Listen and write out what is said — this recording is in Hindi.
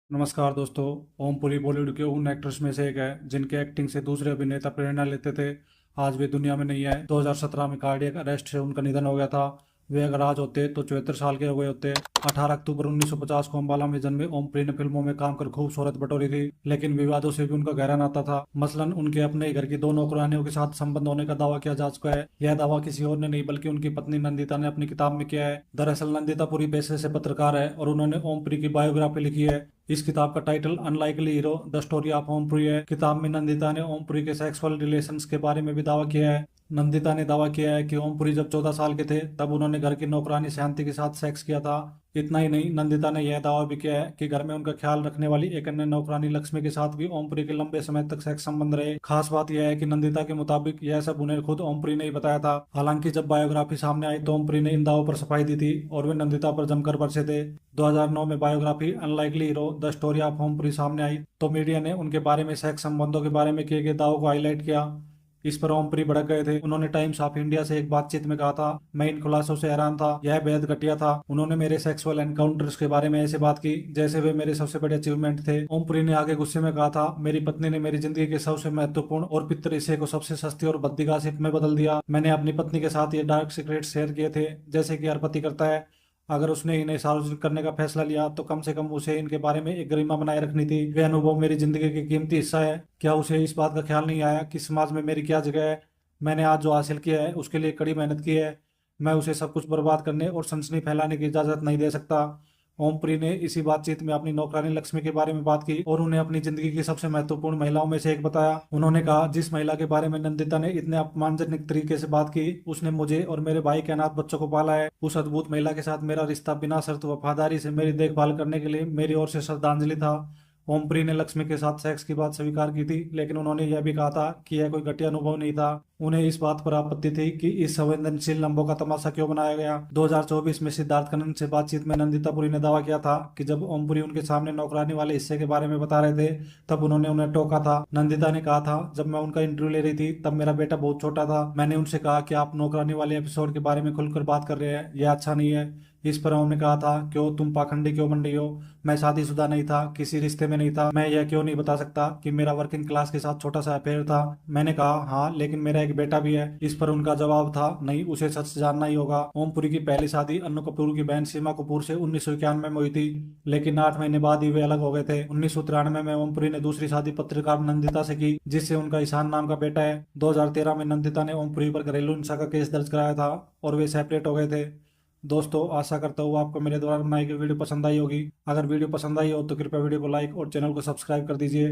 नमस्कार दोस्तों। ओम पुरी बॉलीवुड के उन एक्ट्रेस में से एक है जिनके एक्टिंग से दूसरे अभिनेता प्रेरणा लेते थे। आज वे दुनिया में नहीं है। 2017 में कार्डियक अरेस्ट से उनका निधन हो गया था। वे अगर आज होते तो 74 साल के हो गए होते। 18 अक्टूबर 1950 को अम्बाला में जन्मे ओम पुरी ने फिल्मों में काम कर खूब शोहरत बटोरी थी, लेकिन विवादों से भी उनका गहरा नाता था। मसलन उनके अपने घर की दो नौकरानियों के साथ संबंध होने का दावा किया जा चुका है। यह दावा किसी और ने नहीं बल्कि उनकी पत्नी नंदिता ने अपनी किताब में किया है। दरअसल नंदिता पुरी पेशे से पत्रकार है और उन्होंने ओम पुरी की बायोग्राफी लिखी है। इस किताब का title unlikely hero the story of Om Puri है। किताब में नंदिता ने ओमपुरी के सेक्सुअल रिलेशंस के बारे में भी दावा किया है। नंदिता ने दावा किया है कि ओमपुरी जब 14 साल के थे तब उन्होंने घर की नौकरानी शांति के साथ सेक्स किया था। इतना ही नहीं, नंदिता ने यह दावा भी किया है कि घर में उनका ख्याल रखने वाली एक अन्य नौकरानी लक्ष्मी के साथ भी ओमपुरी के लंबे समय तक सेक्स संबंध रहे। खास बात यह है कि नंदिता के मुताबिक यह सब उन्हें खुद ओमपुरी ने ही बताया था। हालांकि जब बायोग्राफी सामने आई तो ओमपुरी ने इन दावों पर सफाई दी थी और वे नंदिता पर जमकर बरसे थे। 2009 में biography unlikely hero the story of Om Puri सामने आई तो मीडिया ने उनके बारे में सेक्स संबंधों के बारे में किए गए दावों को हाईलाइट किया। इस पर ओमपुरी भड़क गए थे। उन्होंने टाइम्स ऑफ इंडिया से एक बातचीत में कहा था, मैं इन खुलासों से हैरान था, यह बेहद घटिया था। उन्होंने मेरे सेक्सुअल एनकाउंटर्स के बारे में ऐसे बात की जैसे वे मेरे सबसे बड़े अचीवमेंट थे। ओमपुरी ने आगे गुस्से में कहा था, मेरी पत्नी ने मेरी जिंदगी के सबसे महत्वपूर्ण और पितर हिस्से को सबसे सस्ती और भद्दी गॉसिप में बदल दिया। मैंने अपनी पत्नी के साथ ये डार्क सीक्रेट शेयर किए थे जैसे कि हर पति करता है। अगर उसने इन्हें सार्वजनिक करने का फैसला लिया तो कम से कम उसे इनके बारे में एक गरिमा बनाए रखनी थी। वे अनुभव मेरी जिंदगी की कीमती हिस्सा है। क्या उसे इस बात का ख्याल नहीं आया कि समाज में मेरी क्या जगह है? मैंने आज जो हासिल किया है उसके लिए कड़ी मेहनत की है। मैं उसे सब कुछ बर्बाद करने और सनसनी फैलाने की इजाजत नहीं दे सकता। ओमपुरी ने इसी बातचीत में अपनी नौकरानी लक्ष्मी के बारे में बात की और उन्हें अपनी जिंदगी की सबसे महत्वपूर्ण महिलाओं में से एक बताया। उन्होंने कहा, जिस महिला के बारे में नंदिता ने इतने अपमानजनक तरीके से बात की उसने मुझे और मेरे भाई के अनाथ बच्चों को पाला है। उस अद्भुत महिला के साथ मेरा रिश्ता बिना शर्त वफादारी से मेरी देखभाल करने के लिए मेरी ओर से श्रद्धांजलि था। ओमपुरी ने लक्ष्मी के साथ सेक्स की बात स्वीकार की थी, लेकिन उन्होंने यह भी कहा था कि यह कोई घटिया अनुभव नहीं था। उन्हें इस बात पर आपत्ति थी कि इस संवेदनशील लम्बों का तमाशा क्यों बनाया गया। 2024 में सिद्धार्थ कनन से बातचीत में नंदिता पुरी ने दावा किया था कि जब ओमपुरी उनके सामने नौकरानी वाले हिस्से के बारे में बता रहे थे तब उन्होंने उन्हें टोका था। नंदिता ने कहा था, जब मैं उनका इंटरव्यू ले रही थी तब मेरा बेटा बहुत छोटा था। मैंने उनसे कहा कि आप नौकरानी वाले एपिसोड के बारे में खुलकर बात कर रहे हैं, यह अच्छा नहीं है। इस पर उन्होंने कहा था, क्यों तुम पाखंडी क्यों बन रही हो? मैं शादीशुदा नहीं था, किसी रिश्ते में नहीं था। मैं यह क्यों नहीं बता सकता कि मेरा वर्किंग क्लास के साथ छोटा सा अफेयर था? मैंने कहा, हाँ लेकिन मेरा एक बेटा भी है। इस पर उनका जवाब था, नहीं, उसे सच जानना ही होगा। ओमपुरी की पहली शादी अन्नू कपूर की बहन सीमा कपूर से 1991 में हुई थी, लेकिन 8 महीने बाद ही वे अलग हो गए थे। 1993 में ओमपुरी ने दूसरी शादी पत्रकार नंदिता से की, जिससे उनका ईशान नाम का बेटा है। 2013 में नंदिता ने ओमपुरी पर घरेलू हिंसा का केस दर्ज कराया था और वे सेपरेट हो गए थे। दोस्तों, आशा करता हूँ आपको मेरे द्वारा बनाई गई वीडियो पसंद आई होगी। अगर वीडियो पसंद आई हो तो कृपया वीडियो को लाइक और चैनल को सब्सक्राइब कर दीजिए।